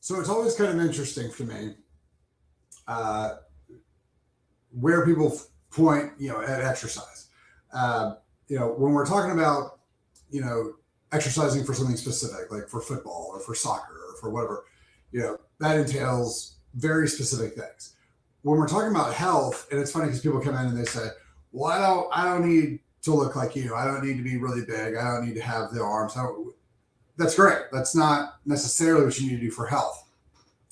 So it's always kind of interesting for me uh, where people point, at exercise. When we're talking about, you know, exercising for something specific, like for football or for soccer or for whatever, that entails very specific things. When we're talking about health, and it's funny because people come in and they say, "Well, I don't need to look like you. I don't need to be really big. I don't need to have the arms." That's great. That's not necessarily what you need to do for health.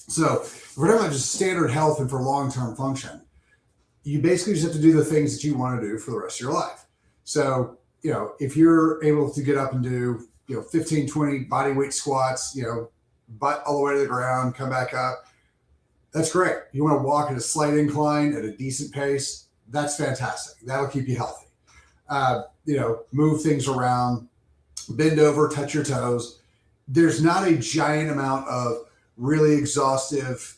So if we're talking about just standard health and for long-term function, you basically just have to do the things that you want to do for the rest of your life. So, if you're able to get up and do, 15, 20 body weight squats, butt all the way to the ground, come back up, that's great. You want to walk at a slight incline at a decent pace, that's fantastic. That'll keep you healthy. Move things around, bend over, touch your toes. There's not a giant amount of really exhaustive,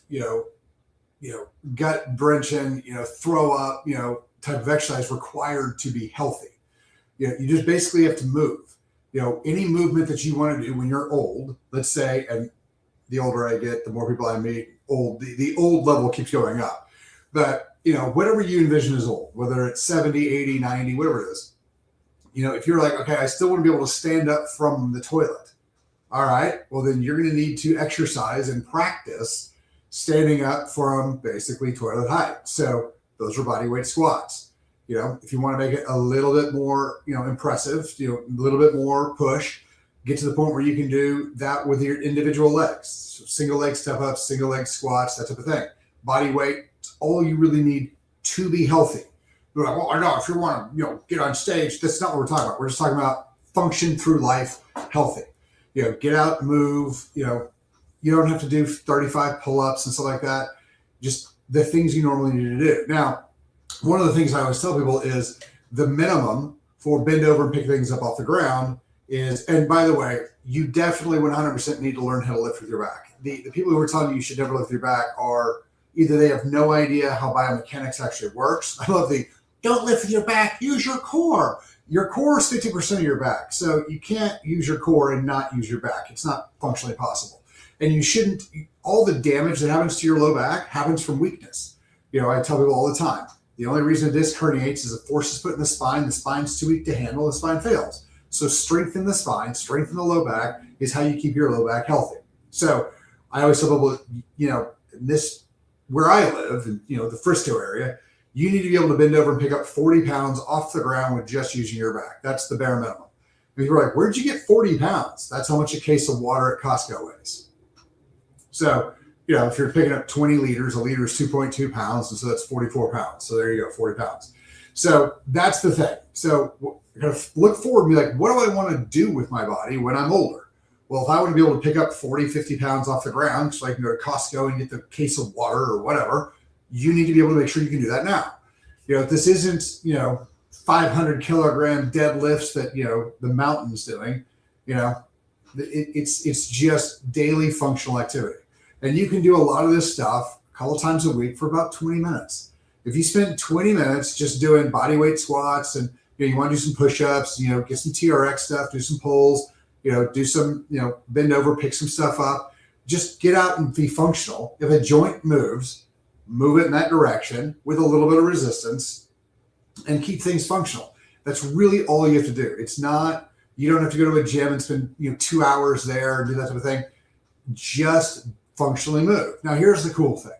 gut wrenching, throw up, type of exercise required to be healthy. You just basically have to move. Any movement that you want to do when you're old, let's say, and the older I get, the more people I meet, the old level keeps going up. But, whatever you envision as old, whether it's 70, 80, 90, whatever it is, if you're like, okay, I still want to be able to stand up from the toilet. All right, well, then you're going to need to exercise and practice standing up from basically toilet height. So those are body weight squats. If you want to make it a little bit more, impressive, a little bit more push, get to the point where you can do that with your individual legs. So single leg step ups, single leg squats, that type of thing. Body weight, it's all you really need to be healthy. You're like, well, I know if you want to, get on stage, that's not what we're talking about. We're just talking about function through life healthy. Get out, move, you don't have to do 35 pull-ups and stuff like that. Just the things you normally need to do. Now, one of the things I always tell people is the minimum for bend over and pick things up off the ground is, and by the way, you definitely 100% need to learn how to lift with your back. The people who are telling you should never lift with your back are either they have no idea how biomechanics actually works. I love don't lift with your back, use your core. Your core is 50% of your back. So you can't use your core and not use your back. It's not functionally possible. And you shouldn't, all the damage that happens to your low back happens from weakness. I tell people all the time, the only reason a disc herniates is a force is put in the spine's too weak to handle, the spine fails. So strengthen the spine, strengthen the low back is how you keep your low back healthy. So I always tell people, where I live, in, the Frisco area, you need to be able to bend over and pick up 40 pounds off the ground with just using your back. That's the bare minimum. And you're like, where'd you get 40 pounds? That's how much a case of water at Costco weighs. So, if you're picking up 20 liters, a liter is 2.2 pounds. And so that's 44 pounds. So there you go, 40 pounds. So that's the thing. So you're going to look forward and be like, what do I want to do with my body when I'm older? Well, if I want to be able to pick up 40, 50 pounds off the ground, so I can go to Costco and get the case of water or whatever, you need to be able to make sure you can do that now. This isn't, 500 kilogram deadlifts that, the mountain's doing, it's just daily functional activity. And you can do a lot of this stuff a couple times a week for about 20 minutes. If you spend 20 minutes just doing body weight squats and, you want to do some push-ups, get some TRX stuff, do some pulls, do some, bend over, pick some stuff up, just get out and be functional. If a joint moves, move it in that direction with a little bit of resistance and keep things functional. That's really all you have to do. It's not, you don't have to go to a gym and spend 2 hours there and do that type of thing. Just functionally move. Now, here's the cool thing.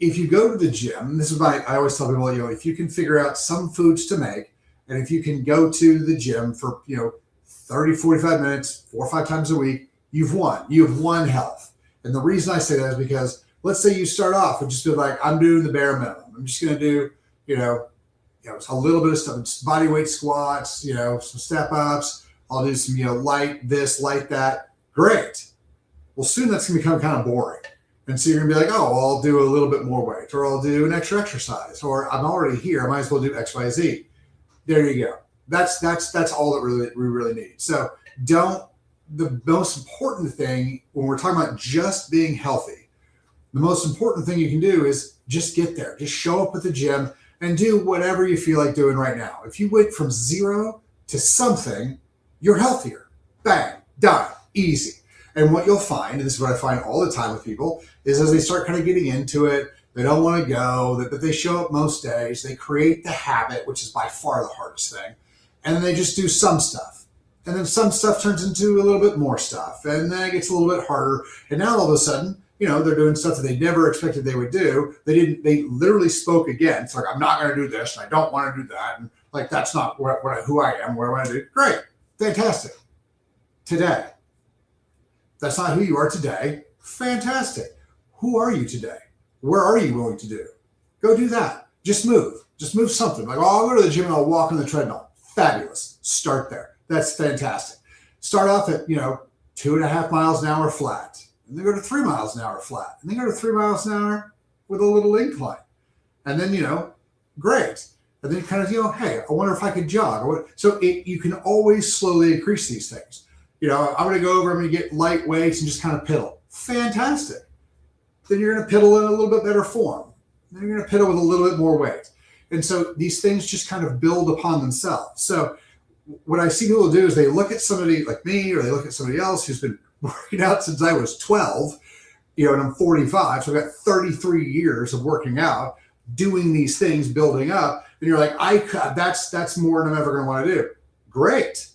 If you go to the gym, this is why I always tell people, if you can figure out some foods to make, and if you can go to the gym for, 30, 45 minutes, 4 or 5 times a week, you've won. You have won health. And the reason I say that is because let's say you start off with just be like, I'm doing the bare minimum. I'm just going to do, a little bit of stuff, just body weight squats, some step ups. I'll do some, light this, light that. Great. Well, soon that's going to become kind of boring. And so you're going to be like, oh, well, I'll do a little bit more weight, or I'll do an extra exercise, or I'm already here. I might as well do X, Y, Z. There you go. That's all that we really need. So the most important thing when we're talking about just being healthy, the most important thing you can do is just get there. Just show up at the gym and do whatever you feel like doing right now. If you went from 0 to something, you're healthier. Bang, done, easy. And what you'll find, and this is what I find all the time with people, is as they start kind of getting into it, they don't want to go, that they show up most days, they create the habit, which is by far the hardest thing, and then they just do some stuff. And then some stuff turns into a little bit more stuff, and then it gets a little bit harder. And now all of a sudden, they're doing stuff that they never expected they would do. They literally spoke again. It's like, I'm not going to do this, and I don't want to do that. And like, that's not who I am, what I want to do. Great. Fantastic. Today. That's not who you are today. Fantastic. Who are you today? Where are you willing to do? Go do that. Just move. Just move something. Like, I'll go to the gym and I'll walk on the treadmill. Fabulous. Start there. That's fantastic. Start off at, 2.5 miles an hour flat. And then go to 3 miles an hour flat. And then go to 3 miles an hour with a little incline. And then, great. And then kind of, hey, I wonder if I could jog. So you can always slowly increase these things. I'm going to go over, I'm going to get light weights and just kind of piddle. Fantastic. Then you're going to piddle in a little bit better form. Then you're going to piddle with a little bit more weight. And so these things just kind of build upon themselves. So what I see people do is they look at somebody like me, or they look at somebody else who's been working out since I was 12, and I'm 45. So I've got 33 years of working out, doing these things, building up. And you're like, that's more than I'm ever going to want to do. Great.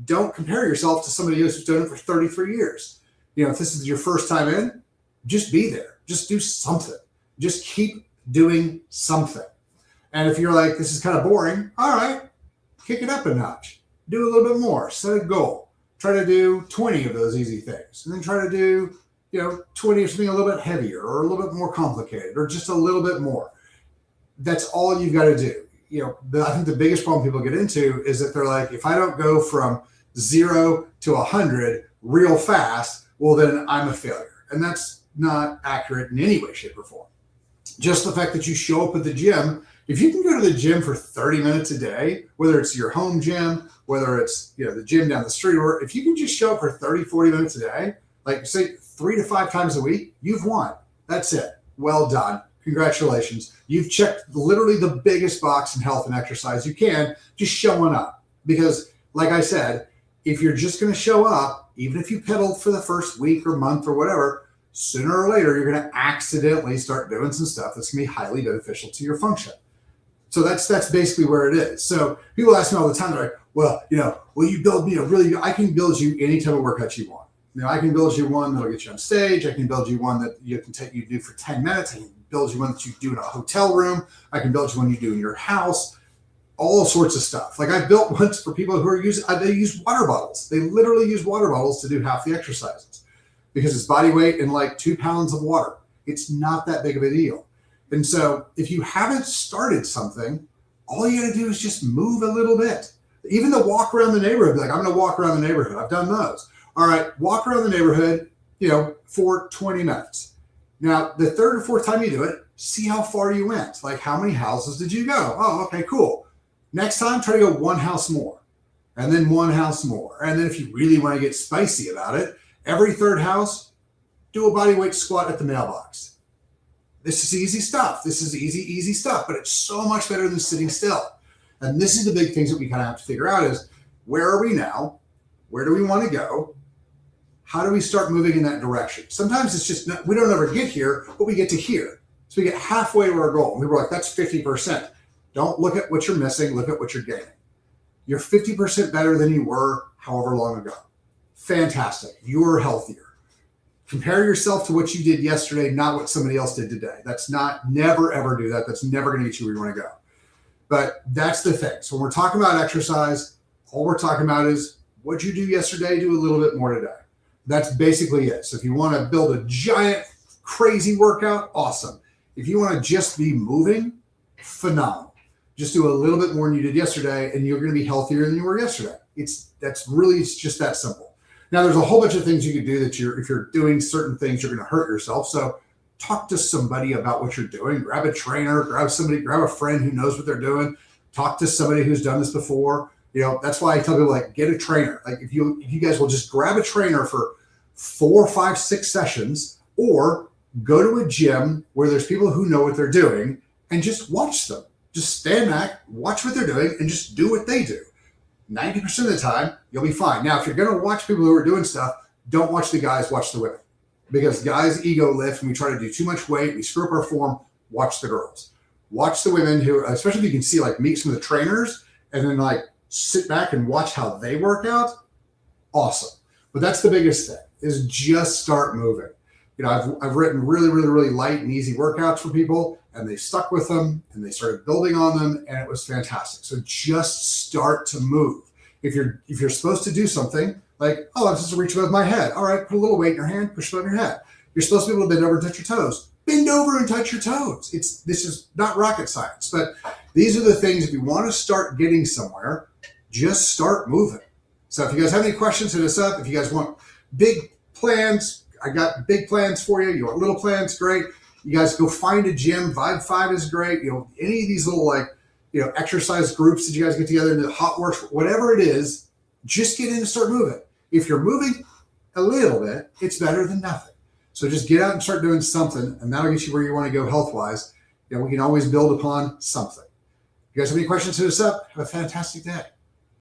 Don't compare yourself to somebody else who's done it for 33 years. If this is your first time in, just be there. Just do something. Just keep doing something. And if you're like, this is kind of boring, all right, kick it up a notch. Do a little bit more. Set a goal. Try to do 20 of those easy things. And then try to do, 20 of something a little bit heavier or a little bit more complicated or just a little bit more. That's all you've got to do. I think the biggest problem people get into is that they're like, if I don't go from 0 to 100 real fast, well, then I'm a failure. And that's not accurate in any way, shape, or form. Just the fact that you show up at the gym, if you can go to the gym for 30 minutes a day, whether it's your home gym, whether it's the gym down the street, or if you can just show up for 30, 40 minutes a day, like say 3 to 5 times a week, you've won. That's it. Well done. Congratulations. You've checked literally the biggest box in health and exercise you can, just showing up. Because like I said, if you're just going to show up, even if you pedaled for the first week or month or whatever, sooner or later, you're going to accidentally start doing some stuff that's going to be highly beneficial to your function. So that's basically where it is. So people ask me all the time, they're like, well, will you build me I can build you any type of workout you want. I can build you one that'll get you on stage. I can build you one that you do for 10 minutes. I can build you one that you do in a hotel room. I can build you one you do in your house. All sorts of stuff. Like I built ones for people who they use water bottles. They literally use water bottles to do half the exercises because it's body weight and like 2 pounds of water. It's not that big of a deal. And so if you haven't started something, all you got to do is just move a little bit. Even the walk around the neighborhood, like I'm going to walk around the neighborhood. I've done those. All right, walk around the neighborhood, for 20 minutes. Now, the third or fourth time you do it, see how far you went. Like how many houses did you go? Oh, okay, cool. Next time, try to go one house more, and then one house more. And then if you really want to get spicy about it, every third house, do a body weight squat at the mailbox. This is easy stuff. This is easy stuff, but it's so much better than sitting still. And this is the big things that we kind of have to figure out is where are we now? Where do we want to go? How do we start moving in that direction? Sometimes it's just, we don't ever get here, but we get to here. So we get halfway to our goal. And we were like, that's 50%. Don't look at what you're missing. Look at what you're gaining. You're 50% better than you were however long ago. Fantastic. You're healthier. Compare yourself to what you did yesterday, not what somebody else did today. Never, ever do that. That's never going to get you where you want to go. But that's the thing. So when we're talking about exercise, all we're talking about is what you do yesterday, do a little bit more today. That's basically it. So if you want to build a giant, crazy workout, awesome. If you want to just be moving, phenomenal. Just do a little bit more than you did yesterday, and you're going to be healthier than you were yesterday. It's just that simple. Now, there's a whole bunch of things you can do that if you're doing certain things, you're going to hurt yourself. So talk to somebody about what you're doing. Grab a trainer, grab a friend who knows what they're doing. Talk to somebody who's done this before. That's why I tell people, like, get a trainer. Like if you guys will just grab a trainer for 4, 5, 6 sessions, or go to a gym where there's people who know what they're doing and just watch them. Just stand back, watch what they're doing, and just do what they do. 90% of the time, you'll be fine. Now, if you're going to watch people who are doing stuff, don't watch the guys, watch the women. Because guys ego lift and we try to do too much weight, we screw up our form. Watch the girls. Watch the women who, especially if you can see, like, meet some of the trainers and then like sit back and watch how they work out. Awesome. But that's the biggest thing, is just start moving. I've written really, really, really light and easy workouts for people, and they stuck with them and they started building on them, and it was fantastic. So just start to move. If you're supposed to do something like, oh, I'm supposed to reach above my head. All right, put a little weight in your hand, push above your head. You're supposed to be able to bend over and touch your toes. Bend over and touch your toes. This is not rocket science, but these are the things, if you want to start getting somewhere, just start moving. So if you guys have any questions, hit us up. If you guys want big plans, I got big plans for you. You want little plans, great. You guys go find a gym. Vibe 5 is great. Any of these little, like, exercise groups that you guys get together and do hot work, whatever it is, just get in and start moving. If you're moving a little bit, it's better than nothing. So just get out and start doing something, and that'll get you where you want to go health-wise. We can always build upon something. If you guys have any questions, hit us up. Have a fantastic day.